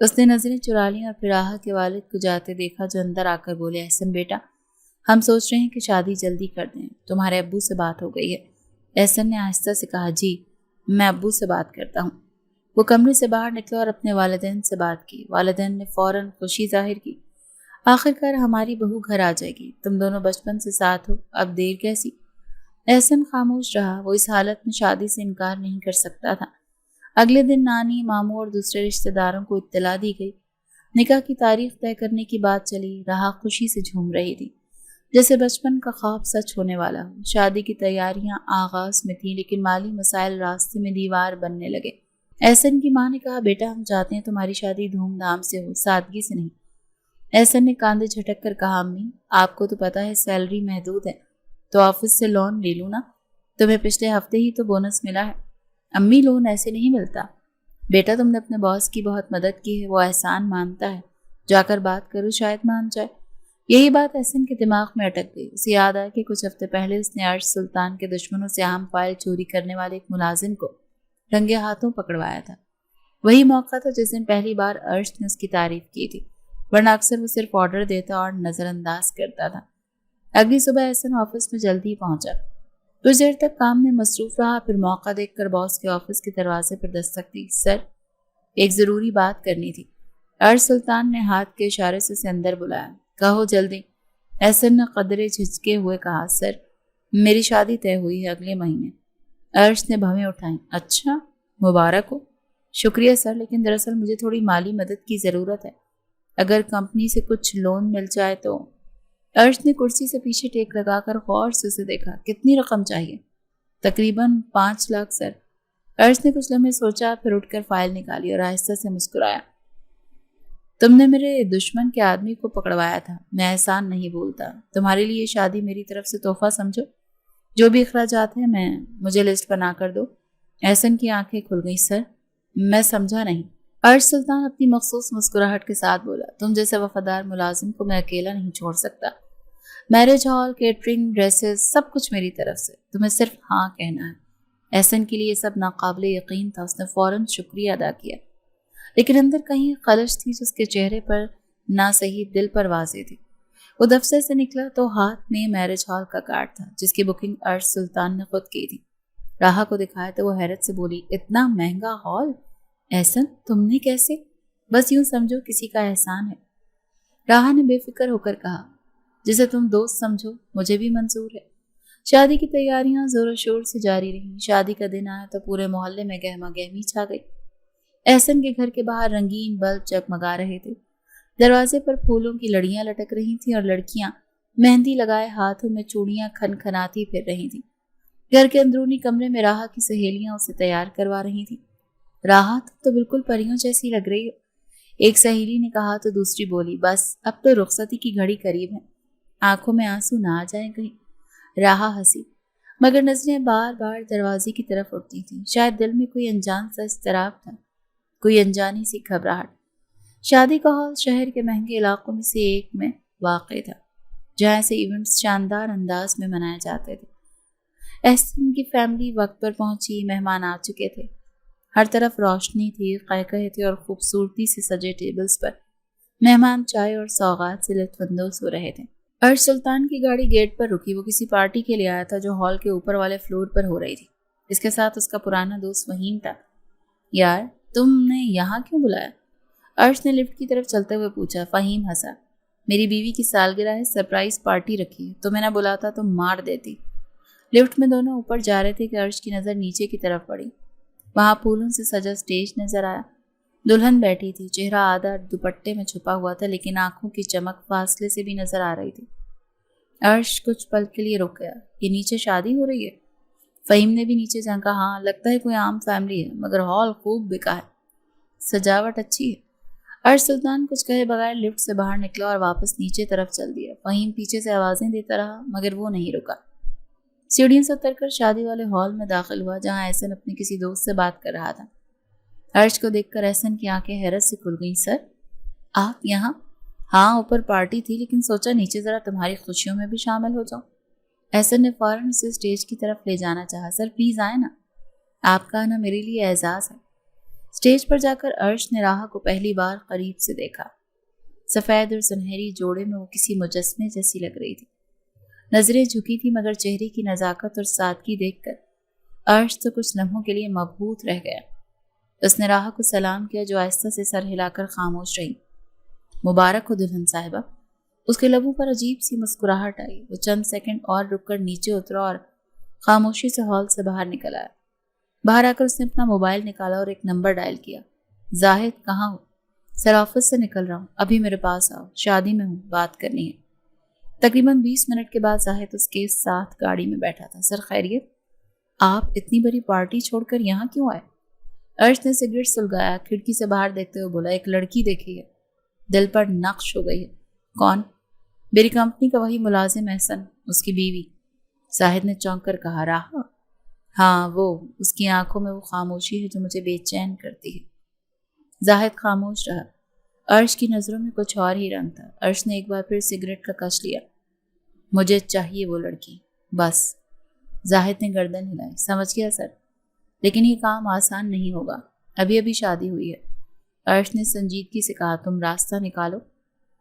اس نے نظریں چرا لیں اور پھر راحت کے والد کو جاتے دیکھا جو اندر آ کر بولے، احسن بیٹا، ہم سوچ رہے ہیں کہ شادی جلدی کر دیں، تمہارے ابو سے بات ہو گئی ہے؟ احسن نے آہستہ سے کہا، جی میں ابو سے بات کرتا ہوں۔ وہ کمرے سے باہر نکلا اور اپنے والدین سے بات کی۔ والدین نے فوراً خوشی ظاہر کی، آخرکار ہماری بہو گھر آ جائے گی، تم دونوں بچپن سے ساتھ ہو، اب دیر کیسی؟ احسن خاموش رہا، وہ اس حالت میں شادی سے انکار نہیں کر سکتا تھا۔ اگلے دن نانی، ماموں اور دوسرے رشتہ داروں کو اطلاع دی گئی۔ نکاح کی تاریخ طے کرنے کی بات چلی۔ راحت خوشی سے جھوم رہی تھی، جیسے بچپن کا خواب سچ ہونے والا ہو۔ شادی کی تیاریاں آغاز میں تھیں، لیکن مالی مسائل راستے میں دیوار بننے لگے۔ احسن کی ماں نے کہا، بیٹا ہم چاہتے ہیں تمہاری شادی دھوم دھام سے ہو، سادگی سے نہیں۔ احسن نے کاندھے جھٹک کر کہا، امی آپ کو تو پتا ہے سیلری محدود ہے، تو آفس سے لون لے لوں نا، تمہیں پچھلے ہفتے ہی تو بونس ملا ہے۔ امی لون ایسے نہیں ملتا بیٹا، تم نے اپنے باس کی بہت مدد کی ہے، وہ احسان مانتا ہے، جا کر بات کرو، شاید مان جائے۔ یہی بات احسن کے دماغ میں اٹک گئی۔ اسے یاد آیا کہ کچھ ہفتے پہلے اس نے عرش سلطان کے دشمنوں سے اہم فائل چوری کرنے والے ایک ملازم کو رنگے ہاتھوں پکڑوایا تھا۔ وہی موقع تھا جس دن پہلی بار عرش نے اس کی تعریف کی تھی، ورنہ اکثر وہ صرف آرڈر دیتا اور نظر انداز کرتا تھا۔ اگلی صبح احسن آفس میں جلدی پہنچا، کچھ دیر تک کام میں مصروف رہا، پھر موقع دیکھ کر باس کے آفس کے دروازے پر دستک دی۔ سر، ایک ضروری بات کرنی تھی۔ عرش سلطان نے ہاتھ کے اشارے سے اسے اندر بلایا۔ کہو جلدی۔ احسن نے قدرے جھجکے ہوئے کہا، سر میری شادی طے ہوئی ہے اگلے مہینے۔ عرش نے بھویں اٹھائیں۔ اچھا، مبارک ہو۔ شکریہ سر، لیکن دراصل مجھے تھوڑی مالی مدد کی ضرورت ہے، اگر کمپنی سے کچھ لون مل جائے تو۔ عرش نے کرسی سے پیچھے ٹیک لگا کر غور سے اسے دیکھا۔ کتنی رقم چاہیے؟ تقریباً 5 لاکھ سر۔ عرش نے کچھ لمحے سوچا، پھر اٹھ کر فائل نکالی اور آہستہ سے مسکرایا۔ تم نے میرے دشمن کے آدمی کو پکڑوایا تھا، میں احسان نہیں بولتا، تمہارے لیے یہ شادی میری طرف سے تحفہ سمجھو، جو بھی اخراجات ہیں مجھے لسٹ بنا کر دو۔ احسن کی آنکھیں کھل گئیں۔ سر میں سمجھا نہیں۔ عرش سلطان اپنی مخصوص مسکراہٹ کے ساتھ بولا، تم جیسے وفادار ملازم کو میں اکیلا نہیں چھوڑ سکتا۔ میرج ہال، کیٹرنگ، ڈریسز، سب کچھ میری طرف سے، تمہیں صرف ہاں کہنا ہے۔ احسن کے لیے سب ناقابل یقین تھا، اس نے فوراً شکریہ ادا کیا، لیکن اندر کہیں خلش تھی جس کے چہرے پر نہ صحیح دل پر واضح تھی۔ وہ دفتر سے نکلا تو ہاتھ میں میرج ہال کا کارڈ تھا، جس کی بکنگ عرش سلطان نے خود کی تھی۔ راحا کو دکھایا تو وہ حیرت سے بولی، اتنا مہنگا ہال؟ احسن تم نے کیسے؟ بس یوں سمجھو کسی کا احسان ہے۔ راحا نے بے فکر ہو کر کہا، جسے تم دوست سمجھو، مجھے بھی منظور ہے۔ شادی کی تیاریاں زور و شور سے جاری رہیں۔ شادی کا دن آیا تو پورے محلے میں گہما گہمی چھا گئی۔ احسن کے گھر کے باہر رنگین بلب جگمگا رہے تھے، دروازے پر پھولوں کی لڑیاں لٹک رہی تھیں اور لڑکیاں مہندی لگائے ہاتھوں میں چوڑیاں کھنکھناتی پھر رہی تھیں۔ گھر کے اندرونی کمرے میں راحا کی سہیلیاں اسے تیار کروا رہی تھیں۔ راحا تم تو بالکل پریوں جیسی لگ رہی ہو، ایک سہیلی نے کہا تو دوسری بولی، بس اب تو رخصتی کی گھڑی قریب ہے، آنکھوں میں آنسو نہ آ جائیں کہیں۔ راحا ہنسی، مگر نظریں بار بار دروازے کی طرف اٹھتی تھیں، شاید دل میں کوئی انجان سا اضطراب تھا، کوئی انجانی سی گھبراہٹ۔ شادی کا ہال شہر کے مہنگے علاقوں میں سے ایک میں واقع تھا، جہاں سے ایونٹس شاندار انداز میں منائے جاتے تھے۔ احسن کی فیملی وقت پر پہنچی، مہمان آ چکے تھے، ہر طرف روشنی تھی، قہقہے تھے اور خوبصورتی سے سجے ٹیبلز پر مہمان چائے اور سوغات سے لطف اندوز ہو رہے تھے۔ عرش سلطان کی گاڑی گیٹ پر رکی، وہ کسی پارٹی کے لیے آیا تھا جو ہال کے اوپر والے فلور پر ہو رہی تھی۔ اس کے ساتھ اس کا پرانا دوست فہیم تھا۔ یار تم نے یہاں کیوں بلایا؟ عرش نے لفٹ کی طرف چلتے ہوئے پوچھا۔ فہیم ہنسا، میری بیوی کی سالگرہ ہے، سرپرائز پارٹی رکھی ہے، تمہیں نہ بلاتا تو مار دیتی۔ لفٹ میں دونوں اوپر جا رہے تھے کہ عرش کی نظر نیچے کی طرف پڑی۔ وہاں پھولوں سے سجا سٹیج نظر آیا، دلہن بیٹھی تھی، چہرہ آدھا دوپٹے میں چھپا ہوا تھا، لیکن آنکھوں کی چمک فاصلے سے بھی نظر آ رہی تھی۔ عرش کچھ پل کے لیے رک گیا۔ یہ نیچے شادی ہو رہی ہے؟ فہیم نے بھی نیچے جھانکا۔ ہاں، لگتا ہے کوئی عام فیملی ہے، مگر ہال خوب بکا ہے، سجاوٹ اچھی ہے۔ عرش سلطان کچھ کہے بغیر لفٹ سے باہر نکلا اور واپس نیچے طرف چل دیا۔ فہیم پیچھے سے آوازیں دیتا رہا، مگر وہ نہیں رکا۔ سیڑھیوں سے اتر کر شادی والے ہال میں داخل ہوا، جہاں احسن اپنے کسی دوست سے بات کر رہا تھا۔ عرش کو دیکھ کر احسن کی آنکھیں حیرت سے کھل گئیں۔ سر آپ یہاں؟ ہاں، اوپر پارٹی تھی، لیکن سوچا نیچے ذرا تمہاری خوشیوں میں بھی شامل ہو جاؤں۔ احسن نے فوراً اسے اسٹیج کی طرف لے جانا چاہا۔ سر پلیز آئے نا، آپ کا آنا میرے لیے اعزاز ہے۔ اسٹیج پر جا کر عرش نے راحہ کو پہلی بار قریب سے دیکھا۔ سفید اور سنہری جوڑے میں وہ کسی مجسمے جیسی لگ رہی تھی۔ نظریں جھکی تھی مگر چہرے کی نزاکت اور سادگی دیکھ کر عرش تو کچھ لمحوں کے لیے مبہوت رہ گیا۔ اس نے راحہ کو سلام کیا جو آہستہ سے سر ہلا کر خاموش رہی۔ مبارک ہو دلہن صاحبہ۔ اس کے لبوں پر عجیب سی مسکراہٹ آئی۔ وہ چند سیکنڈ اور رک کر نیچے اترا اور خاموشی سے ہال سے باہر نکل آیا۔ باہر آ کر اس نے اپنا موبائل نکالا اور ایک نمبر ڈائل کیا۔ زاہد کہاں ہو؟ سر آفس سے نکل رہا ہوں، ابھی میرے پاس آؤ، شادی میں ہوں، بات کرنی ہے۔ تقریباً 20 منٹ کے بعد زاہد اس کے ساتھ گاڑی میں بیٹھا تھا۔ سر خیریت؟ آپ اتنی بڑی پارٹی چھوڑ کر یہاں کیوں آئے؟ عرش نے سگریٹ سلگایا، کھڑکی سے باہر دیکھتے ہوئے بولا، ایک لڑکی دیکھی ہے، دل پر نقش ہو گئی ہے۔ کون؟ میری کمپنی کا وہی ملازم احسن، اس کی بیوی۔ زاہد نے چونک کر کہا، راحہ؟ ہاں وہ، اس کی آنکھوں میں وہ خاموشی ہے جو مجھے بے چین کرتی ہے۔ زاہد خاموش رہا۔ عرش کی نظروں میں کچھ اور ہی رنگ تھا۔ عرش نے ایک بار پھر سگریٹ کا کش لیا۔ مجھے چاہیے وہ لڑکی، بس۔ زاہد نے گردن ہلائی۔ سمجھ گیا سر، لیکن یہ کام آسان نہیں ہوگا، ابھی ابھی شادی ہوئی ہے۔ عرش نے سنجیدگی سے کہا، تم راستہ نکالو،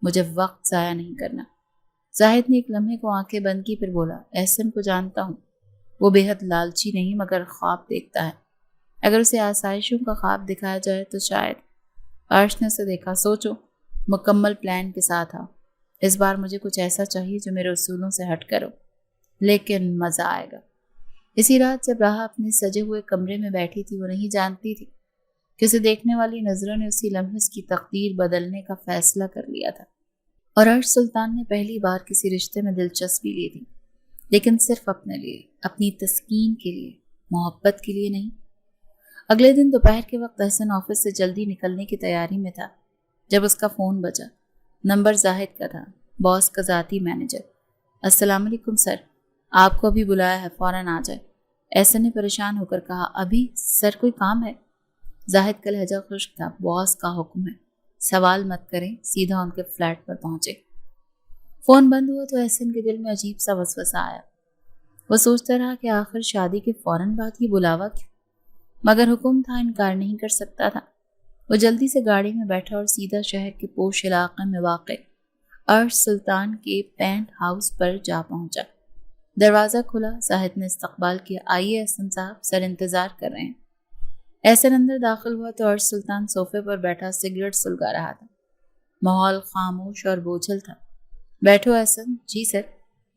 مجھے وقت ضائع نہیں کرنا۔ زاہد نے ایک لمحے کو آنکھیں بند کی، پھر بولا، احسن کو جانتا ہوں، وہ بے حد لالچی نہیں مگر خواب دیکھتا ہے۔ اگر اسے آسائشوں کا خواب دکھایا جائے تو شاید۔ عرش نے اسے دیکھا۔ سوچو، مکمل پلان کے ساتھ آؤ۔ اس بار مجھے کچھ ایسا چاہیے جو میرے اصولوں سے ہٹ کرو، لیکن مزہ آئے گا۔ اسی رات جب راحہ اپنے سجے ہوئے کمرے میں بیٹھی تھی، وہ نہیں جانتی تھی کہ اسے دیکھنے والی نظروں نے اسی لمحے اس کی تقدیر بدلنے کا فیصلہ کر لیا تھا۔ اور عرش سلطان نے پہلی بار کسی رشتے میں دلچسپی لی تھی، لیکن صرف اپنے لیے، اپنی تسکین کے لیے، محبت کے لیے نہیں۔ اگلے دن دوپہر کے وقت احسن آفس سے جلدی نکلنے کی تیاری میں تھا جب اس کا فون بجا۔ نمبر زاہد کا تھا، باس کا ذاتی مینیجر۔ السلام علیکم سر، آپ کو ابھی بلایا ہے، فوراً آ جائے۔ احسن نے پریشان ہو کر کہا، ابھی سر کوئی کام ہے؟ زاہد کا لہجہ خشک تھا، باس کا حکم ہے، سوال مت کریں، سیدھا ان کے فلیٹ پر پہنچے۔ فون بند ہوا تو احسن کے دل میں عجیب سا وسوسہ آیا۔ وہ سوچتا رہا کہ آخر شادی کے فوراً بعد یہ بلاوا کیوں، مگر حکم تھا، انکار نہیں کر سکتا تھا۔ وہ جلدی سے گاڑی میں بیٹھا اور سیدھا شہر کے پوش علاقے میں واقع عرش سلطان کے پینٹ ہاؤس پر جا پہنچا۔ دروازہ کھلا، زاہد نے استقبال کیا، آئیے احسن صاحب، سر انتظار کر رہے ہیں۔ احسن اندر داخل ہوا تو عرش سلطان صوفے پر بیٹھا سگریٹ سلگا رہا تھا۔ ماحول خاموش اور بوجھل تھا۔ بیٹھو احسن۔ جی سر۔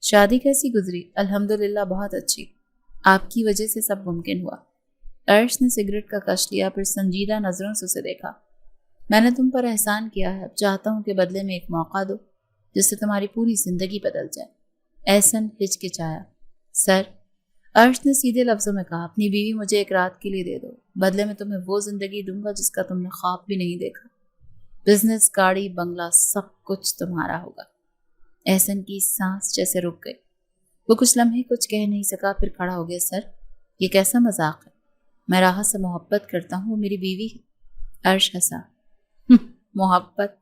شادی کیسی گزری؟ الحمدللہ بہت اچھی، آپ کی وجہ سے سب ممکن ہوا۔ عرش نے سگریٹ کا کش لیا، پھر سنجیدہ نظروں سے اسے دیکھا۔ میں نے تم پر احسان کیا ہے، اب چاہتا ہوں کہ بدلے میں ایک موقع دو جس سے تمہاری پوری زندگی بدل جائے۔ احسن ہچکچایا۔ سر، عرش نے سیدھے لفظوں میں کہا، اپنی بیوی مجھے ایک رات کے لیے دے دو، بدلے میں تمہیں وہ زندگی دوں گا جس کا تم نے خواب بھی نہیں دیکھا۔ بزنس، گاڑی، بنگلہ، سب کچھ تمہارا ہوگا۔ احسن کی سانس جیسے رک گئی۔ وہ کچھ لمحے کچھ کہہ نہیں سکا، پھر کھڑا ہو گیا۔ سر، یہ کیسا مذاق ہے؟ میں راحہ سے محبت کرتا ہوں، وہ میری بیوی ہے۔ عرش ہنسا۔ محبت؟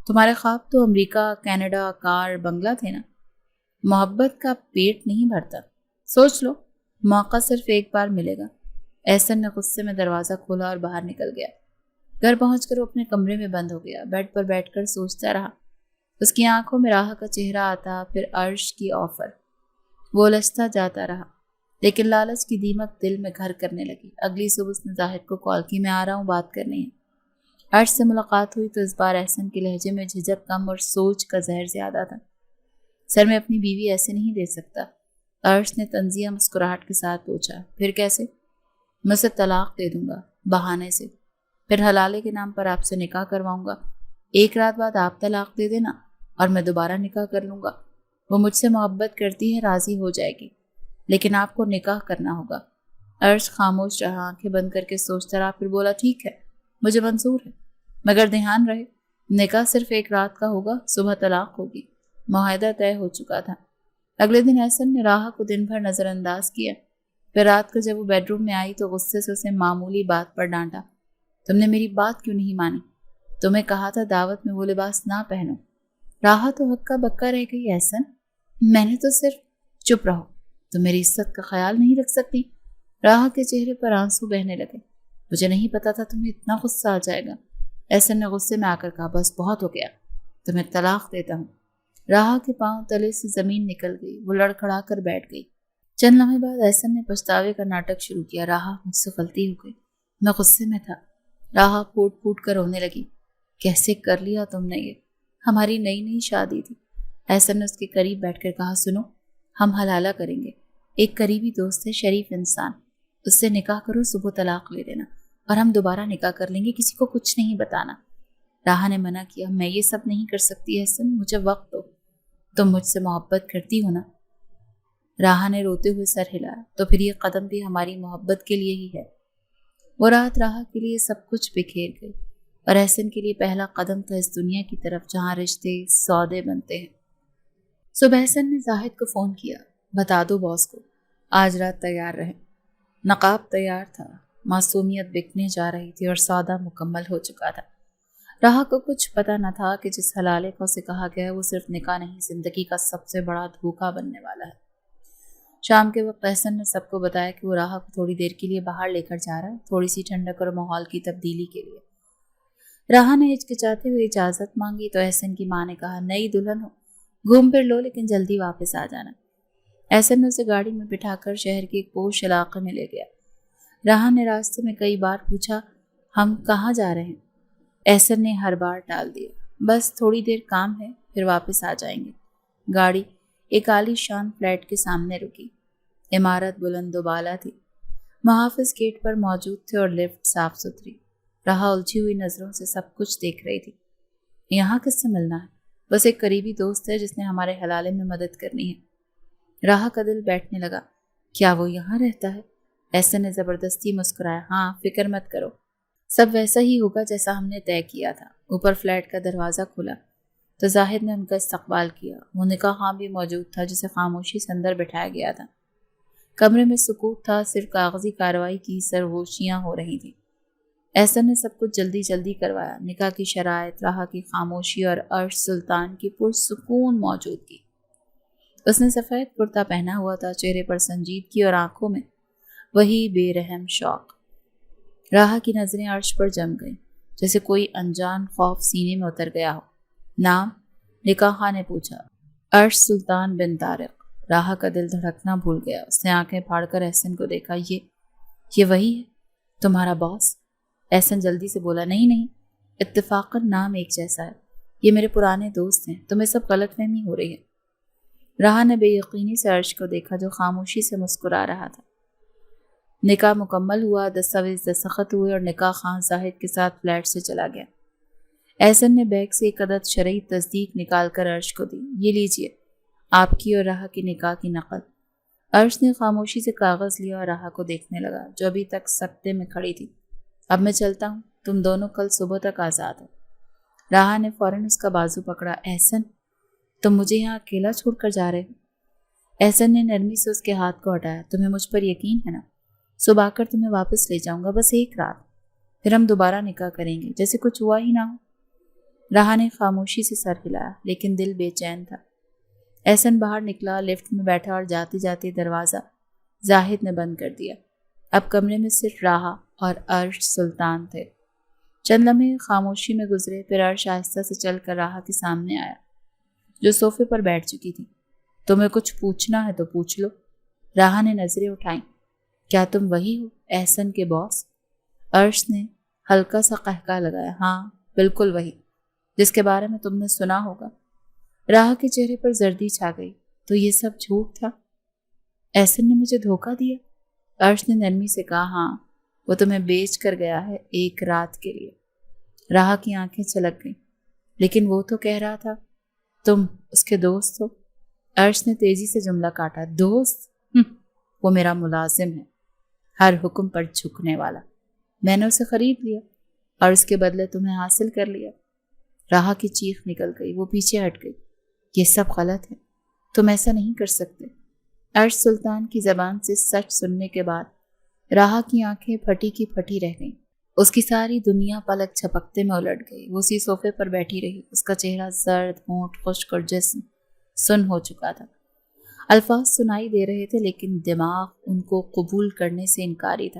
تمہارے خواب تو امریکہ، کینیڈا، کار، بنگلہ تھے نا۔ محبت کا پیٹ نہیں بھرتا، سوچ لو، موقع صرف ایک بار ملے گا۔ احسن نے غصے میں دروازہ کھولا اور باہر نکل گیا۔ گھر پہنچ کر وہ اپنے کمرے میں بند ہو گیا، بیڈ پر بیٹھ کر سوچتا رہا۔ اس کی آنکھوں میں راحہ کا چہرہ آتا، پھر عرش کی آفر۔ وہ الجھتا جاتا رہا، لیکن لالچ کی دیمک دل میں گھر کرنے لگی۔ اگلی صبح اس نے زاہد کو کال کی، میں آ رہا ہوں، بات کرنی ہے۔ عرش سے ملاقات ہوئی تو اس بار احسن کے لہجے میں جھجک کم اور سوچ کا زہر زیادہ تھا۔ سر، میں اپنی بیوی ایسے نہیں دے سکتا۔ عرش نے طنزیہ مسکراہٹ کے ساتھ پوچھا، پھر کیسے؟ میں اسے طلاق دے دوں گا، بہانے سے، پھر حلالے کے نام پر آپ سے نکاح کرواؤں گا۔ ایک رات بعد آپ طلاق دے دینا اور میں دوبارہ نکاح کر لوں گا۔ وہ مجھ سے محبت کرتی ہے، راضی ہو جائے گی، لیکن آپ کو نکاح کرنا ہوگا۔ عرش خاموش رہا، آنکھیں بند کر کے سوچتا رہا، پھر بولا، ٹھیک ہے، مجھے منظور ہے، مگر دھیان رہے نکاح صرف ایک رات کا ہوگا، صبح طلاق ہوگی۔ معاہدہ طے ہو چکا تھا۔ اگلے دن احسن نے راحہ کو دن بھر نظر انداز کیا، پھر رات کو جب وہ بیڈ روم میں آئی تو غصے سے اسے معمولی بات پر ڈانٹا۔ تم نے میری بات کیوں نہیں مانی؟ تمہیں کہا تھا دعوت میں وہ لباس نہ پہنو۔ راحہ تو ہکا بکا رہ گئی۔ احسن، میں نے تو صرف… چپ رہو، تم میری عزت کا خیال نہیں رکھ سکتی۔ راحہ کے چہرے پر آنسو بہنے لگے۔ مجھے نہیں پتا تھا تمہیں اتنا غصہ آ جائے گا۔ احسن نے غصے میں آ کر کہا، بس بہت ہو گیا، تمہیں طلاق دیتا ہوں۔ راہا کے پاؤں تلے سے زمین نکل گئی، وہ لڑکھڑا کر بیٹھ گئی۔ چند لمحے بعد احسن نے پچھتاوے کا ناٹک شروع کیا، راہا مجھ سے غلطی ہو گئی، میں غصے میں تھا۔ راہا پھوٹ پھوٹ کر رونے لگی، کیسے کر لیا تم نے یہ؟ ہماری نئی نئی شادی تھی۔ احسن نے اس کے قریب بیٹھ کر کہا، سنو، ہم حلالہ کریں گے، ایک قریبی دوست ہے، شریف انسان، اس سے نکاح کرو، صبح طلاق لے لینا، اور ہم دوبارہ نکاح کر لیں گے، کسی کو کچھ نہیں بتانا۔ راہا نے منع کیا، میں یہ سب نہیں کر سکتی احسن، مجھے وقت دو، تم مجھ سے محبت کرتی ہو نا؟ راہا نے روتے ہوئے سر ہلایا، تو پھر یہ قدم بھی ہماری محبت کے لیے ہی ہے۔ وہ رات راہا کے لیے سب کچھ بکھیر گئی، اور احسن کے لیے پہلا قدم تھا اس دنیا کی طرف جہاں رشتے سودے بنتے ہیں۔ صبح احسن نے زاہد کو فون کیا، بتا دو باس کو آج رات تیار رہے۔ نقاب تیار تھا، معصومیت بکنے جا رہی تھی اور سودا مکمل ہو چکا تھا۔ راہا کو کچھ پتہ نہ تھا کہ جس حلالے کو اسے کہا گیا ہے وہ صرف نکاح نہیں، زندگی کا سب سے بڑا دھوکہ بننے والا ہے۔ شام کے وقت احسن نے سب کو بتایا کہ وہ راہا کو تھوڑی دیر کے لیے باہر لے کر جا رہا ہے، تھوڑی سی ٹھنڈک اور ماحول کی تبدیلی کے لیے۔ راہا نے ہچکچاتے ہوئے اجازت مانگی تو احسن کی ماں نے کہا، نئی دلہن ہو، گھوم پھر لو لیکن جلدی واپس آ جانا۔ احسن نے اسے گاڑی میں بٹھا کر شہر کے ایک پوش علاقے میں لے گیا۔ راہا نے راستے میں کئی بار پوچھا، ہم کہاں جا رہے ہیں؟ احسن نے ہر بار ٹال دیا، بس تھوڑی دیر کام ہے، پھر واپس آ جائیں گے۔ گاڑی ایک عالی شان فلیٹ کے سامنے رکی۔ عمارت بلند و بالا تھی، محافظ گیٹ پر موجود تھے اور لفٹ صاف ستھری۔ راہا الجھی ہوئی نظروں سے سب کچھ دیکھ رہی تھی۔ یہاں کس سے ملنا ہے؟ بس ایک قریبی دوست ہے جس نے ہمارے حلالے میں مدد کرنی ہے۔ راہا کا دل بیٹھنے لگا، کیا وہ یہاں رہتا ہے؟ احسن نے زبردستی مسکرایا، ہاں، فکر مت کرو، سب ویسا ہی ہوگا جیسا ہم نے طے کیا تھا۔ اوپر فلیٹ کا دروازہ کھلا تو زاہد نے ان کا استقبال کیا۔ وہ نکاح خواں بھی موجود تھا جسے خاموشی سے اندر بٹھایا گیا تھا۔ کمرے میں سکوت تھا، صرف کاغذی کارروائی کی سرگوشیاں ہو رہی تھیں۔ احسن نے سب کچھ جلدی جلدی کروایا، نکاح کی شرائط، راہا کی خاموشی اور عرش سلطان کی پرسکون موجودگی۔ اس نے سفید کرتا پہنا ہوا تھا، چہرے پر سنجیدگی اور آنکھوں میں وہی بے رحم شوق۔ راہا کی نظریں عرش پر جم گئیں، جیسے کوئی انجان خوف سینے میں اتر گیا ہو۔ نام؟ نکاح خواں نے پوچھا۔ عرش سلطان بن طارق۔ راہا کا دل دھڑکنا بھول گیا، اس نے آنکھیں پھاڑ کر احسن کو دیکھا، یہ وہی ہے تمہارا باس؟ احسن جلدی سے بولا، نہیں، اتفاقاً نام ایک جیسا ہے، یہ میرے پرانے دوست ہیں، تمہیں سب غلط فہمی ہو رہی ہے۔ راہا نے بے یقینی سے عرش کو دیکھا جو خاموشی سے مسکرا رہا تھا۔ نکاح مکمل ہوا، دستاویز دستخط ہوئے اور نکاح خواں زاہد کے ساتھ فلیٹ سے چلا گیا۔ احسن نے بیگ سے ایک عدد شرعی تصدیق نکال کر عرش کو دی، یہ لیجئے، آپ کی اور راہا کی نکاح کی نقل۔ عرش نے خاموشی سے کاغذ لیا اور راہا کو دیکھنے لگا جو ابھی تک سکتے میں کھڑی تھی۔ اب میں چلتا ہوں، تم دونوں کل صبح تک آزاد ہو۔ راہا نے فوراً اس کا بازو پکڑا، احسن، تم مجھے یہاں اکیلا چھوڑ کر جا رہے ہو؟ احسن نے نرمی سے اس کے ہاتھ کو ہٹایا، تمہیں مجھ پر یقین ہے نا؟ صبح آ کر تمہیں واپس لے جاؤں گا، بس ایک رات، پھر ہم دوبارہ نکاح کریں گے جیسے کچھ ہوا ہی نہ ہو۔ راہا نے خاموشی سے سر ہلایا، لیکن دل بے چین تھا۔ احسن باہر نکلا، لفٹ میں بیٹھا اور جاتے جاتے دروازہ زاہد نے بند کر دیا۔ اب کمرے میں صرف راہا اور عرش سلطان تھے۔ چند لمحے خاموشی میں گزرے، پھر عرش آہستہ سے چل کر راہا کے سامنے آیا جو صوفے پر بیٹھ چکی تھی۔ تمہیں کچھ پوچھنا ہے تو پوچھ لو۔ راہا نے نظریں اٹھائیں، کیا تم وہی ہو احسن کے باس؟ عرش نے ہلکا سا قہقہ لگایا، ہاں بالکل وہی، جس کے بارے میں تم نے سنا ہوگا۔ راہا کے چہرے پر زردی چھا گئی، تو یہ سب جھوٹ تھا؟ احسن نے مجھے دھوکہ دیا؟ عرش نے نرمی سے کہا، ہاں، وہ تمہیں بیچ کر گیا ہے ایک رات کے لیے۔ راہا کی آنکھیں چھلک گئیں، لیکن وہ تو کہہ رہا تھا تم اس کے دوست ہو۔ عرش نے تیزی سے جملہ کاٹا، دوست؟ وہ میرا ملازم ہے، ہر حکم پر جھکنے والا۔ میں نے اسے خرید لیا اور اس کے بدلے تمہیں حاصل کر لیا۔ راہا کی چیخ نکل گئی، وہ پیچھے ہٹ گئی، یہ سب غلط ہے، تم ایسا نہیں کر سکتے۔ عرش سلطان کی زبان سے سچ سننے کے بعد راہا کی آنکھیں پھٹی کی پھٹی رہ گئیں۔ اس کی ساری دنیا پلک جھپکتے میں الٹ گئی۔ وہ اسی صوفے پر بیٹھی رہی، اس کا چہرہ زرد، ہونٹ خشک اور جسم سن ہو چکا تھا۔ الفاظ سنائی دے رہے تھے لیکن دماغ ان کو قبول کرنے سے انکاری تھا۔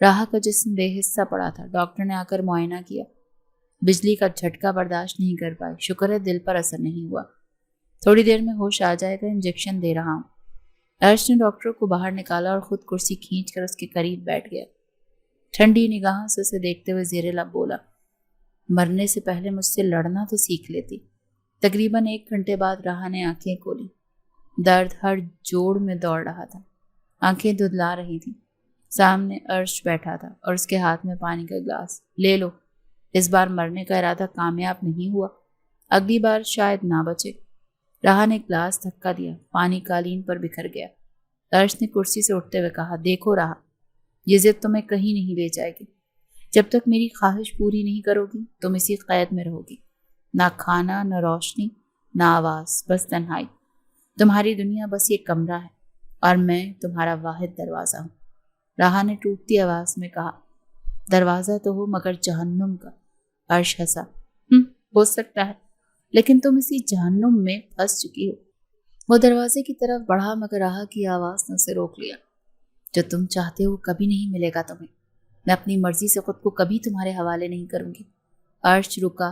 راحہ کا جسم بے حصہ پڑا تھا۔ ڈاکٹر نے آ کر معائنہ کیا، بجلی کا جھٹکا برداشت نہیں کر پائی۔ شکر ہے دل پر اثر نہیں ہوا، تھوڑی دیر میں ہوش آ جائے گا، انجیکشن دے رہا ہوں۔ ارش نے ڈاکٹر کو باہر نکالا اور خود کرسی کھینچ کر اس کے قریب بیٹھ گیا۔ ٹھنڈی نگاہوں سے اسے دیکھتے ہوئے زیر لب بولا، مرنے سے پہلے مجھ سے لڑنا تو سیکھ لیتی۔ تقریباً 1 گھنٹے بعد راحہ نے آنکھیں کھولی۔ درد ہر جوڑ میں دوڑ رہا تھا، آنکھیں دھندلا رہی تھیں۔ سامنے ارش بیٹھا تھا اور اس کے ہاتھ میں پانی کا گلاس۔ لے لو، اس بار مرنے کا ارادہ کامیاب نہیں ہوا، اگلی بار شاید نہ بچے۔ راحہ نے گلاس دھکا دیا، پانی قالین پر بکھر گیا۔ ارش نے کرسی سے اٹھتے ہوئے کہا، دیکھو راحہ، یہ ضد تمہیں کہیں نہیں لے جائے گی۔ جب تک میری خواہش پوری نہیں کرو گی تم اسی قید میں رہو گی، نہ کھانا، نہ روشنی، نہ آواز، بس تنہائی۔ تمہاری دنیا بس یہ کمرہ ہے اور میں تمہارا واحد دروازہ ہوں۔ راحہ نے ٹوٹتی آواز میں کہا، دروازہ تو ہو مگر جہنم کا۔ ارش ہنسا، ہو سکتا ہے، لیکن تم اسی جہنم میں پھنس چکی ہو۔ وہ دروازے کی طرف بڑھا مگر راحہ کی آواز نے اسے روک لیا۔ جو تم چاہتے ہو کبھی نہیں ملے گا تمہیں، میں اپنی مرضی سے خود کو کبھی تمہارے حوالے نہیں کروں گی۔ ارش رکا،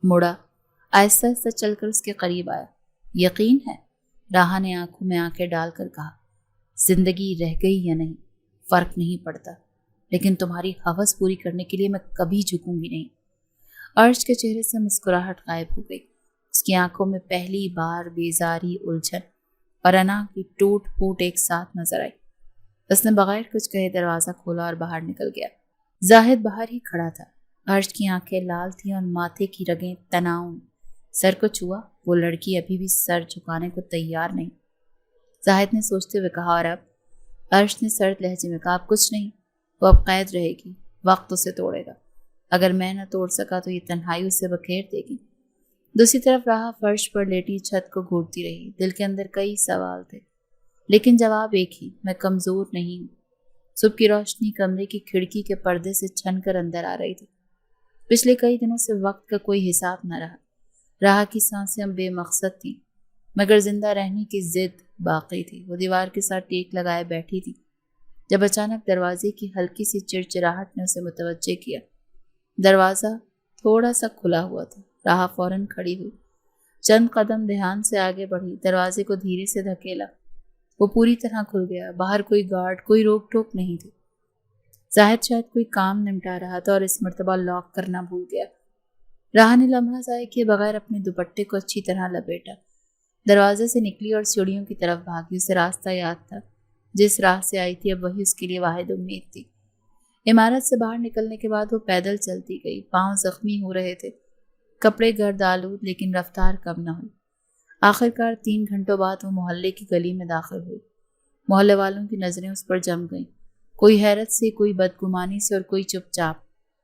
مڑا، آہستہ آہستہ چل کر اس کے قریب آیا۔ یقین ہے؟ راحہ نے آنکھوں میں آنکھیں ڈال کر کہا، زندگی رہ گئی یا نہیں فرق نہیں پڑتا، لیکن تمہاری ہوس پوری کرنے کے لیے میں کبھی جھکوں گی نہیں۔ ارش کے چہرے سے مسکراہٹ غائب ہو گئی۔ اس کی آنکھوں میں پہلی بار بیزاری، الجھن اور انا کی ٹوٹ پھوٹ ایک ساتھ نظر آئی۔ اس نے بغیر کچھ کہے دروازہ کھولا اور باہر نکل گیا۔ زاہد باہر ہی کھڑا تھا۔ ارش کی آنکھیں لال تھیں اور ماتھے کی رگیں تناؤ میں۔ سر کو چھوا، وہ لڑکی ابھی بھی سر جھکانے کو تیار نہیں۔ زاہد نے سوچتے ہوئے کہا، اور اب؟ ارش نے سرد لہجے میں کہا، اب کچھ نہیں، وہ اب قید رہے گی، وقت اسے توڑے گا۔ اگر میں نہ توڑ سکا تو یہ تنہائی اسے بکھیر دے گی۔ دوسری طرف راحہ فرش پر لیٹی چھت کو گھورتی رہی۔ دل کے اندر کئی سوال تھے، لیکن جواب ایک ہی، میں کمزور نہیں ہوں۔ صبح کی روشنی کمرے کی کھڑکی کے پردے سے چھن کر اندر آ رہی تھی۔ پچھلے کئی دنوں سے وقت کا کوئی حساب نہ رہا۔ راحہ کی سانسیں بے مقصد تھیں، مگر زندہ رہنے کی ضد باقی تھی۔ وہ دیوار کے ساتھ ٹیک لگائے بیٹھی تھی جب اچانک دروازے کی ہلکی سی چڑچڑاہٹ نے اسے متوجہ کیا۔ دروازہ تھوڑا سا کھلا ہوا تھا۔ راحہ فوراً کھڑی ہوئی، چند قدم دھیان سے آگے بڑھی، دروازے کو دھیرے سے دھکیلا۔ وہ پوری طرح کھل گیا۔ باہر کوئی گارڈ، کوئی روک ٹوک نہیں تھی۔ زاہد شاید کوئی کام نمٹا رہا تھا اور اس مرتبہ لاک کرنا بھول گیا۔ راحہ نے لمحہ ضائع کیے بغیر اپنے دوپٹے کو اچھی طرح لپیٹا، دروازے سے نکلی اور سیڑھیوں کی طرف بھاگی۔ اسے راستہ یاد تھا، جس راہ سے آئی تھی اب وہی اس کے لیے واحد امید تھی۔ عمارت سے باہر نکلنے کے بعد وہ پیدل چلتی گئی۔ پاؤں زخمی ہو رہے تھے، کپڑے گرد آلود، لیکن رفتار کم نہ ہوئی۔ آخرکار 3 گھنٹوں بعد وہ محلے کی گلی میں داخل ہوئی۔ محلے والوں کی نظریں اس پر جم گئیں، کوئی حیرت سے، کوئی بدگمانی سے اور کوئی چپ چاپ۔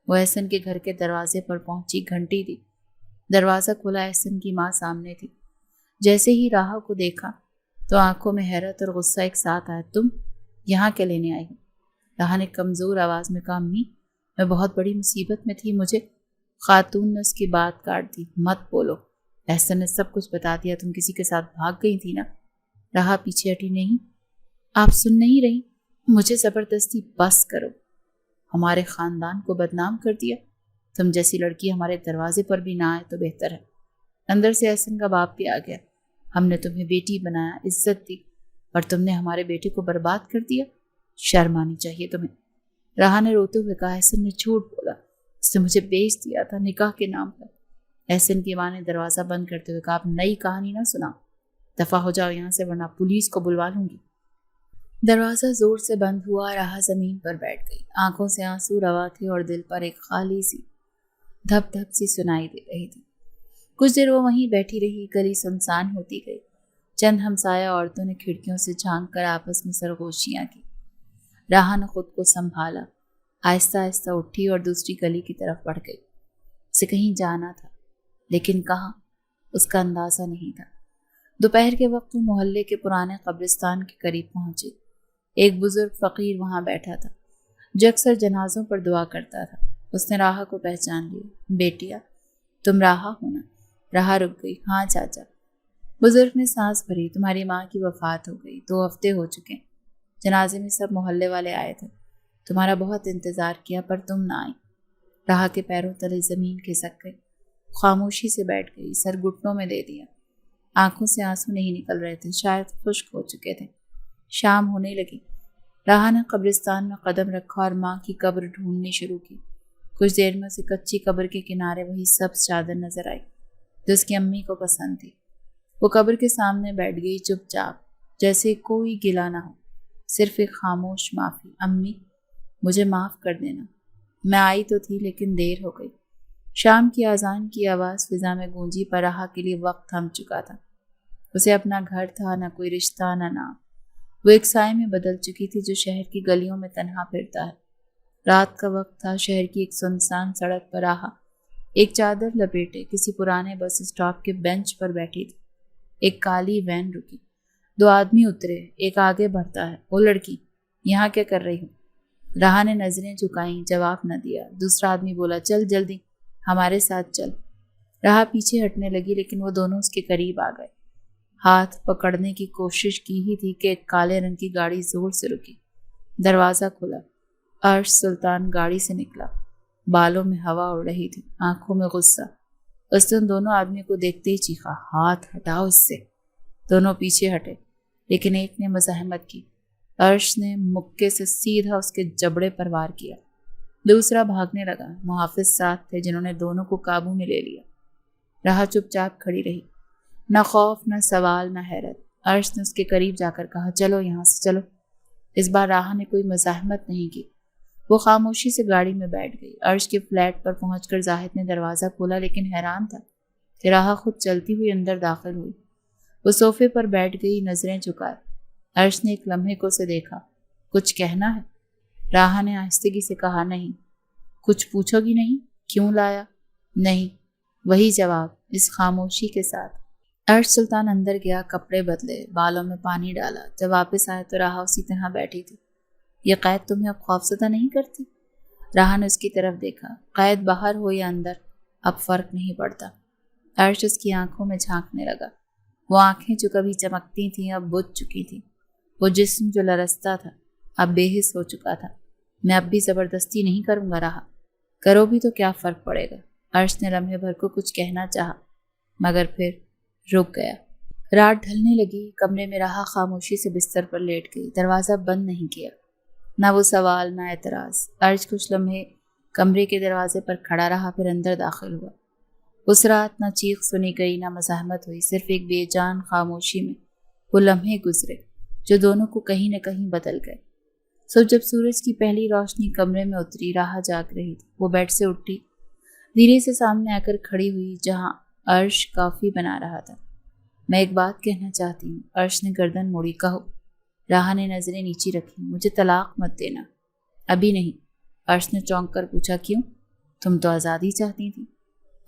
وہ احسن کے گھر کے دروازے پر پہنچی، گھنٹی دی۔ دروازہ کھلا، احسن کی ماں سامنے تھی۔ جیسے ہی راحہ کو دیکھا تو آنکھوں میں حیرت اور غصہ ایک ساتھ آیا۔ تم یہاں کیا لینے آئی ہو؟ راحہ نے کمزور آواز میں کہا، امی میں بہت بڑی مصیبت میں تھی، مجھے۔ خاتون نے اس کی بات کاٹ دی، مت بولو، احسن نے سب کچھ بتا دیا، تم کسی کے ساتھ بھاگ گئی تھی نا؟ راحہ پیچھے ہٹی، نہیں، آپ سن نہیں رہی، مجھے زبردستی بس کرو، ہمارے خاندان کو بدنام کر دیا، تم جیسی لڑکی ہمارے دروازے پر بھی نہ آئے تو بہتر ہے۔ اندر سے احسن کا باپ بھی آ گیا، ہم نے تمہیں بیٹی بنایا، عزت دی، اور تم نے ہمارے بیٹے کو برباد کر دیا، شرم آنی چاہیے تمہیں۔ راحہ نے روتے ہوئے کہا، احسن نے جھوٹ بولا، اس نے مجھے بیچ دیا تھا نکاح کے نام پر۔ احسن کی ماں نے دروازہ بند کرتے ہوئے کہا، آپ نئی کہانی نہ سنا، دفع ہو جاؤ یہاں سے ورنہ پولیس کو بلوا لوں گی۔ دروازہ زور سے بند ہوا، راحہ زمین پر بیٹھ گئی۔ آنکھوں سے آنسو روا تھے اور دل پر ایک خالی سی دھپ دھپ سی سنائی دے رہی تھی۔ کچھ دیر وہ وہیں بیٹھی رہی، گلی سنسان ہوتی گئی۔ چند ہمسایہ عورتوں نے کھڑکیوں سے جھانک کر آپس میں سرگوشیاں کی۔ راحہ نے خود کو سنبھالا، آہستہ آہستہ اٹھی اور دوسری گلی کی طرف بڑھ گئی۔ اسے کہیں جانا تھا، لیکن کہاں، اس کا اندازہ نہیں تھا۔ دوپہر کے وقت وہ محلے کے پرانے قبرستان کے قریب پہنچی۔ ایک بزرگ فقیر وہاں بیٹھا تھا جو اکثر جنازوں پر دعا کرتا تھا۔ اس نے راحہ کو پہچان لیا۔ بیٹیا، تم راحہ ہو نا؟ راحہ رک گئی۔ ہاں چاچا۔ بزرگ نے سانس بھری، تمہاری ماں کی وفات ہو گئی، 2 ہفتے ہو چکے، جنازے میں سب محلے والے آئے تھے، تمہارا بہت انتظار کیا پر تم نہ آئی۔ راہا کے پیروں تلے زمین کھسک گئی، خاموشی سے بیٹھ گئی، سر گھٹنوں میں دے دیا۔ آنکھوں سے آنسو نہیں نکل رہے تھے، شاید خشک ہو چکے تھے۔ شام ہونے لگی۔ راہا نے قبرستان میں قدم رکھا اور ماں کی قبر ڈھونڈنی شروع کی۔ کچھ دیر میں اسے کچی قبر کے کنارے وہی سبز چادر نظر آئی جو اس کی امی کو پسند تھی۔ وہ قبر کے سامنے بیٹھ گئی، چپ چاپ، جیسے کوئی گلہ نہ ہو، صرف ایک خاموش معافی۔ امی، مجھے معاف کر دینا، میں آئی تو تھی لیکن دیر ہو گئی۔ شام کی اذان کی آواز فضا میں گونجی، پر راہا کے لیے وقت تھم چکا تھا۔ اسے اپنا گھر تھا، نہ کوئی رشتہ، نہ نام۔ وہ ایک سائے میں بدل چکی تھی جو شہر کی گلیوں میں تنہا پھرتا ہے۔ رات کا وقت تھا، شہر کی ایک سنسان سڑک پر راہا ایک چادر لپیٹے کسی پرانے بس اسٹاپ کے بینچ پر بیٹھی تھی۔ ایک کالی وین رکی، 2 آدمی اترے، ایک آگے بڑھتا ہے۔ وہ لڑکی، یہاں کیا کر رہی ہوں؟ راہا نے نظریں جھکائیں، جواب نہ دیا۔ دوسرا آدمی بولا، چل جلدی، ہمارے ساتھ چل۔ راہا پیچھے ہٹنے لگی لیکن وہ دونوں اس کے قریب آ گئے۔ ہاتھ پکڑنے کی کوشش کی ہی تھی کہ ایک کالے رنگ کی گاڑی زور سے رکی۔ دروازہ کھلا، عرش سلطان گاڑی سے نکلا۔ بالوں میں ہوا اڑ رہی تھی، آنکھوں میں غصہ۔ اس نے ان دونوں آدمیوں کو دیکھتے ہی چیخا، ہاتھ ہٹاؤ اس سے۔ دونوں پیچھے ہٹے لیکن ایک نے مزاحمت کی۔ عرش نے مکے سے سیدھا اس کے جبڑے پر وار کیا۔ دوسرا بھاگنے لگا۔ محافظ ساتھ تھے جنہوں نے دونوں کو قابو میں لے لیا۔ راہا چپ چاپ کھڑی رہی، نہ خوف، نہ سوال، نہ حیرت۔ عرش نے اس کے قریب جا کر کہا، چلو یہاں سے، چلو۔ اس بار راہا نے کوئی مزاحمت نہیں کی، وہ خاموشی سے گاڑی میں بیٹھ گئی۔ عرش کے فلیٹ پر پہنچ کر زاہد نے دروازہ کھولا لیکن حیران تھا کہ راہا خود چلتی ہوئی اندر داخل ہوئی۔ وہ صوفے پر بیٹھ گئی، نظریں جھکائے۔ عرش نے ایک لمحے کو اسے دیکھا۔ کچھ کہنا ہے؟ راہا نے آہستگی سے کہا، نہیں۔ کچھ پوچھو گی نہیں؟ کیوں لایا؟ نہیں، وہی جواب، اس خاموشی کے ساتھ۔ عرش سلطان اندر گیا، کپڑے بدلے، بالوں میں پانی ڈالا۔ جب واپس آیا تو راہا اسی طرح بیٹھی تھی۔ یہ قید تمہیں اب خوفزدہ نہیں کرتی؟ راہا نے اس کی طرف دیکھا۔ قید باہر ہو یا اندر، اب فرق نہیں پڑتا۔ عرش اس کی آنکھوں میں جھانکنے لگا۔ وہ آنکھیں جو کبھی چمکتی تھیں اب بجھ چکی تھیں۔ وہ جسم جو لرزتا تھا اب بے حس ہو چکا تھا۔ میں اب بھی زبردستی نہیں کروں گا راہا، کرو بھی تو کیا فرق پڑے گا؟ عرش نے لمحے بھر کو کچھ کہنا چاہا مگر پھر رک گیا۔ رات ڈھلنے لگی، کمرے میں راہا خاموشی سے بستر پر لیٹ گئی، دروازہ بند نہیں کیا۔ نہ وہ سوال، نہ اعتراض۔ عرش کچھ لمحے کمرے کے دروازے پر کھڑا رہا، پھر اندر داخل ہوا۔ اس رات نہ چیخ سنی گئی، نہ مزاحمت ہوئی، صرف ایک بے جان خاموشی میں وہ لمحے گزرے جو دونوں کو کہیں نہ کہیں بدل گئے۔ جب سورج کی پہلی روشنی کمرے میں اتری، راہا جاگ رہی تھی۔ وہ بیڈ سے اٹھی، دھیرے سے سامنے آ کر کھڑی ہوئی جہاں عرش کافی بنا رہا تھا۔ میں ایک بات کہنا چاہتی ہوں۔ عرش نے گردن موڑی، کہو۔ راہا نے نظریں نیچی رکھی، مجھے طلاق مت دینا۔ ابھی نہیں۔ عرش نے چونک کر پوچھا، کیوں؟ تم تو آزادی چاہتی تھی۔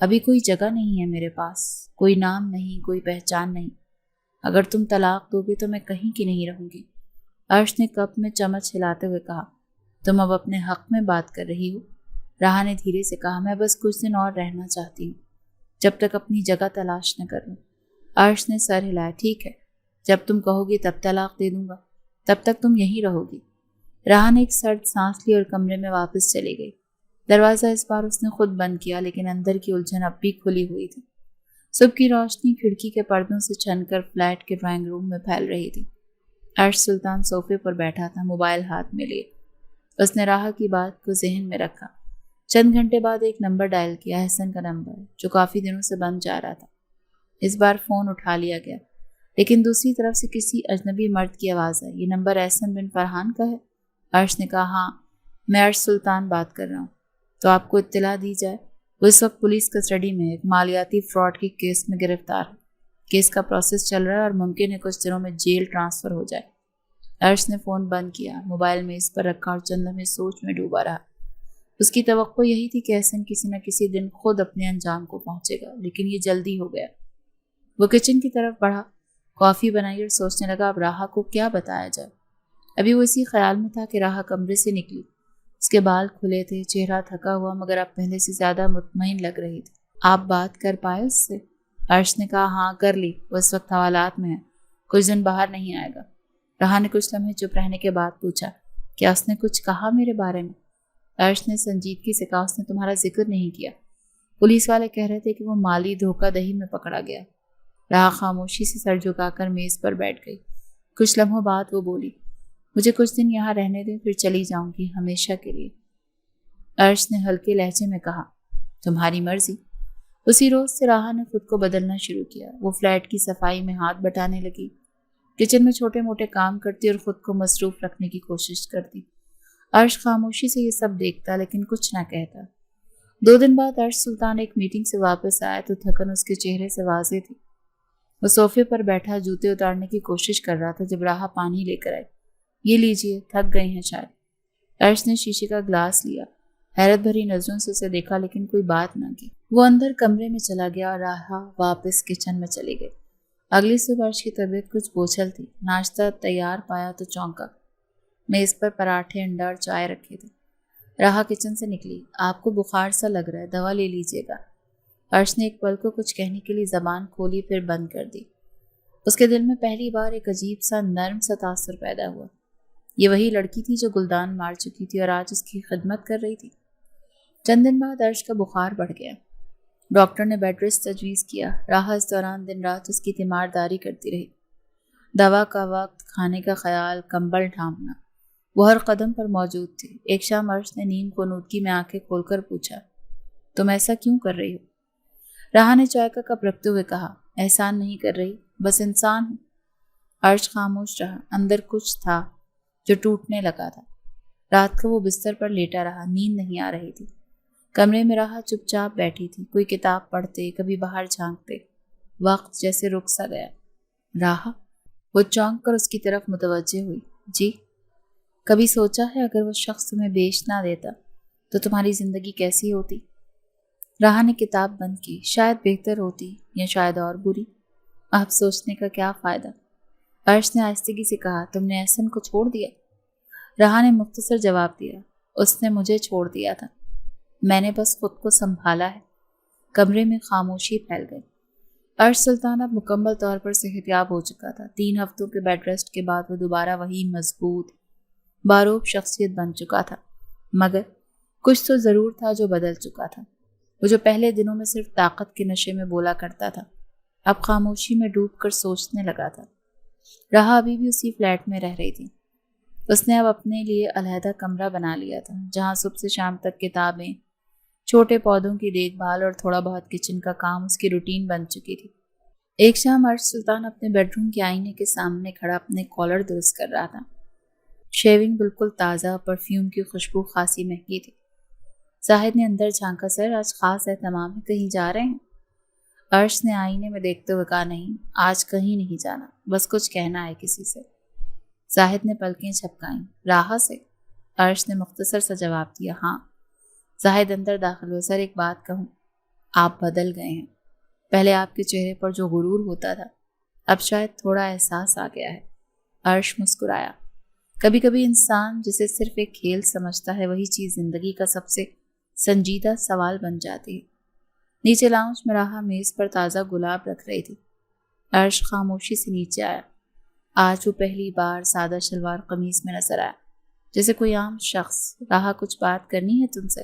ابھی کوئی جگہ نہیں ہے میرے پاس، کوئی نام نہیں، کوئی پہچان نہیں۔ اگر تم طلاق دو گے تو میں کہیں کی نہیں رہوں گی۔ عرش نے کپ میں چمچ ہلاتے ہوئے کہا، تم اب اپنے حق میں بات کر رہی ہو؟ راہا نے دھیرے سے کہا، میں بس کچھ دن اور رہنا چاہتی ہوں، جب تک اپنی جگہ تلاش نہ کر لوں۔ عرش نے سر ہلایا، ٹھیک ہے، جب تم کہو گی تب طلاق دے دوں گا، تب تک تم یہیں رہو گی۔ راہا نے ایک سرد سانس لی اور کمرے میں واپس چلی گئی۔ دروازہ اس بار اس نے خود بند کیا لیکن اندر کی الجھن اب بھی کھلی ہوئی تھی۔ صبح کی روشنی کھڑکی کے پردوں سے چھن کر فلیٹ کے ڈرائنگ روم میں پھیل رہی تھی۔ عرش سلطان صوفے پر بیٹھا تھا، موبائل ہاتھ میں لیے۔ اس نے راہا کی بات کو ذہن میں رکھا۔ چند گھنٹے بعد ایک نمبر ڈائل کیا، احسن کا نمبر، جو کافی دنوں سے بند جا رہا تھا۔ اس بار فون اٹھا لیا گیا لیکن دوسری طرف سے کسی اجنبی مرد کی آواز آئی، یہ نمبر احسن بن فرحان کا ہے؟ عرش نے کہا، ہاں، میں عرش سلطان بات کر رہا ہوں، تو آپ کو اطلاع دی جائے۔ وہ اس وقت پولیس کسٹڈی میں ایک مالیاتی فراڈ کے کیس میں گرفتار ہے۔ کیس کا پروسیس چل رہا ہے اور ممکن ہے کچھ دنوں میں جیل ٹرانسفر ہو جائے۔ عرش نے فون بند کیا، موبائل میں اس پر رکھا اور چند لمحے سوچ میں ڈوبا رہا۔ اس کی توقع یہی تھی کہ احسن کسی نہ کسی دن خود اپنے انجام کو پہنچے گا، لیکن یہ جلدی ہو گیا۔ وہ کچن کی طرف بڑھا، کافی بنائی اور سوچنے لگا اب راہا کو کیا بتایا جائے۔ ابھی وہ اسی خیال میں تھا کہ راہا کمرے سے نکلی۔ اس کے بال کھلے تھے، چہرہ تھکا ہوا مگر اب پہلے سے زیادہ مطمئن لگ رہی تھی۔ آپ بات کر پائے اس سے؟ عرش نے کہا، ہاں کر لی، وہ اس وقت حوالات میں ہے، کچھ دن باہر نہیں آئے گا۔ راہا نے کچھ لمحے چپ رہنے کے بعد پوچھا، کیا اس نے کچھ کہا میرے بارے میں؟ عرش نے سنجیدگی سے کہا، اس نے تمہارا ذکر نہیں کیا۔ پولیس والے کہہ رہے تھے کہ وہ مالی دھوکہ دہی میں پکڑا گیا۔ راہا خاموشی سے سر جھکا کر میز پر بیٹھ گئی۔ کچھ لمحوں بعد وہ بولی، مجھے کچھ دن یہاں رہنے دیں، پھر چلی جاؤں گی ہمیشہ کے لیے۔ عرش نے ہلکے لہجے میں کہا، تمہاری مرضی۔ اسی روز سے راہا نے خود کو بدلنا شروع کیا۔ وہ فلیٹ کی صفائی میں ہاتھ بٹانے لگی، کچن میں چھوٹے موٹے کام کرتی اور خود کو مصروف رکھنے کی کوشش کرتی۔ عرش خاموشی سے یہ سب دیکھتا لیکن کچھ نہ کہتا۔ 2 دن بعد عرش سلطان ایک میٹنگ سے واپس آیا تو تھکن اس کے چہرے سے واضح تھی۔ وہ صوفے پر بیٹھا جوتے اتارنے کی کوشش کر رہا تھا جب راہا پانی لے کر آئی۔ یہ لیجئے، تھک گئے ہیں شاید۔ عرش نے شیشے کا گلاس لیا، حیرت بھری نظروں سے اسے دیکھا لیکن کوئی بات نہ کی۔ وہ اندر کمرے میں چلا گیا اور راہا واپس کچن میں چلی گئی۔ اگلی صبح عرش کی طبیعت کچھ بوچھل تھی۔ ناشتہ تیار پایا تو چونکا۔ میز پر پراٹھے، انڈا اور چائے رکھے تھے۔ راہا کچن سے نکلی، آپ کو بخار سا لگ رہا ہے، دوا لے لیجیے گا۔ عرش نے ایک پل کو کچھ کہنے کے لیے زبان کھولی پھر بند کر دی۔ اس کے دل میں پہلی بار ایک عجیب سا نرم سا تاثر پیدا ہوا۔ یہ وہی لڑکی تھی جو گلدان مار چکی تھی اور آج اس کی خدمت کر رہی تھی۔ چند دن بعد عرش کا بخار بڑھ گیا۔ ڈاکٹر نے بیڈ ریسٹ تجویز کیا۔ راہا اس دوران دن رات اس کی تیمارداری کرتی رہی۔ دوا کا وقت، کھانے کا خیال، کمبل ڈھانپنا، وہ ہر قدم پر موجود تھے۔ ایک شام عرش نے نیم کنودگی میں آنکھیں کھول کر پوچھا، تم ایسا کیوں کر رہی ہو؟ راہا نے چائے کا کپ رکھتے ہوئے کہا، احسان نہیں کر رہی، بس انسان ہوں۔ عرش خاموش رہا۔ اندر کچھ تھا جو ٹوٹنے لگا تھا۔ رات کو وہ بستر پر لیٹا رہا، نیند نہیں آ رہی تھی۔ کمرے میں راہا چپ چاپ بیٹھی تھی، کوئی کتاب پڑھتے، کبھی باہر جھانکتے۔ وقت جیسے رک سا گیا۔ راہا، وہ چونک کر اس کی طرف متوجہ ہوئی۔ جی؟ کبھی سوچا ہے اگر وہ شخص تمہیں بیچ نہ دیتا تو تمہاری زندگی کیسی ہوتی؟ راہا نے کتاب بند کی۔ شاید بہتر ہوتی یا شاید اور بری۔ آپ سوچنے کا کیا فائدہ؟ عرش نے آہستگی سے کہا، تم نے احسن کو چھوڑ دیا؟ راہا نے مختصر جواب دیا، اس نے مجھے چھوڑ دیا تھا، میں نے بس خود کو سنبھالا ہے۔ کمرے میں خاموشی پھیل گئی۔ عرش سلطان اب مکمل طور پر صحتیاب ہو چکا تھا۔ 3 ہفتوں کے بیڈ ریسٹ کے بعد وہ دوبارہ وہی مضبوط، باروب شخصیت بن چکا تھا، مگر کچھ تو ضرور تھا جو بدل چکا تھا۔ وہ جو پہلے دنوں میں صرف طاقت کے نشے میں بولا کرتا تھا، اب خاموشی میں ڈوب کر سوچنے لگا تھا۔ راہا ابھی بھی اسی فلیٹ میں رہ رہی تھی۔ اس نے اب اپنے لیے علیحدہ کمرہ بنا لیا تھا، جہاں صبح سے شام تک کتابیں، چھوٹے پودوں کی دیکھ بھال اور تھوڑا بہت کچن کا کام اس کی روٹین بن چکی تھی۔ ایک شام عرش سلطان اپنے بیڈ روم کے آئینے کے سامنے کھڑا اپنے کالر درست کر رہا تھا۔ شیونگ بالکل تازہ، پرفیوم کی خوشبو خاصی مہنگی تھی۔ زاہد نے اندر جھانکا، سر آج خاص اہتمام ہے، کہیں جا رہے ہیں؟ عرش نے آئینے میں دیکھتے ہوئے کہا، نہیں، آج کہیں نہیں جانا، بس کچھ کہنا ہے کسی سے۔ زاہد نے پلکیں جھپکائیں، راہا سے؟ عرش نے مختصر سا جواب دیا، ہاں۔ زاہد اندر داخل ہوئے، سر ایک بات کہوں، آپ بدل گئے ہیں۔ پہلے آپ کے چہرے پر جو غرور ہوتا تھا، اب شاید تھوڑا احساس آ گیا ہے۔ عرش مسکرایا۔ کبھی کبھی انسان جسے صرف ایک کھیل سمجھتا ہے، وہی چیز زندگی کا سب سے سنجیدہ سوال بن جاتی ہے۔ نیچے لاؤنج میں راہا میز پر تازہ گلاب رکھ رہی تھی۔ عرش خاموشی سے نیچے آیا۔ آج وہ پہلی بار سادہ شلوار قمیص میں نظر آیا، جیسے کوئی عام شخص۔ راہا، کچھ بات کرنی ہے تم سے؟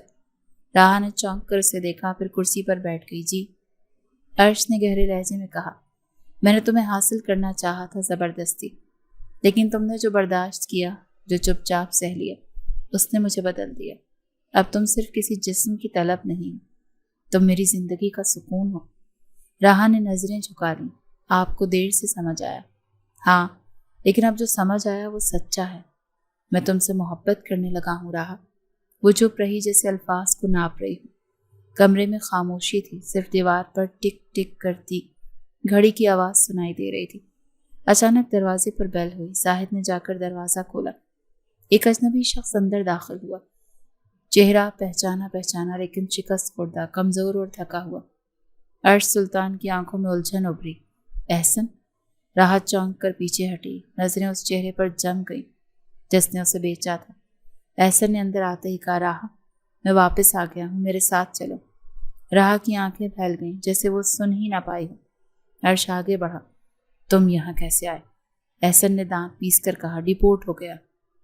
راہا نے چونک کر اسے دیکھا، پھر کرسی پر بیٹھ گئی۔ جی؟ عرش نے گہرے لہجے میں کہا، میں نے تمہیں حاصل کرنا چاہا تھا زبردستی، لیکن تم نے جو برداشت کیا، جو چپ چاپ سہ لیا، اس نے مجھے بدل دیا۔ اب تم صرف کسی جسم کی طلب نہیں، تم میری زندگی کا سکون ہو۔ راہا نے نظریں جھکا لیں۔ آپ کو دیر سے سمجھ آیا؟ ہاں، لیکن اب جو سمجھ آیا وہ سچا ہے۔ میں تم سے محبت کرنے لگا ہوں راہا۔ وہ چپ رہی، جیسے الفاظ کو ناپ رہی ہوں۔ کمرے میں خاموشی تھی، صرف دیوار پر ٹک ٹک کرتی گھڑی کی آواز سنائی دے رہی تھی۔ اچانک دروازے پر بیل ہوئی۔ زاہد نے جا کر دروازہ کھولا۔ ایک اجنبی شخص اندر داخل ہوا، چہرہ پہچانا لیکن شکست خوردہ، کمزور اور تھکا ہوا۔ عرش سلطان کی آنکھوں میں الجھن ابھری۔ احسن؟ راحت چونک کر پیچھے ہٹی، نظریں اس چہرے پر جم گئی جس نے اسے بیچا تھا۔ احسن نے اندر آتے ہی کہا، راحت، میں واپس آ گیا ہوں، میرے ساتھ چلو۔ راحت کی آنکھیں پھیل گئیں، جیسے وہ سن ہی نہ پائی ہو۔ عرش آگے بڑھا، تم یہاں کیسے آئے؟ احسن نے دانت پیس کر کہا، ڈیپورٹ ہو گیا۔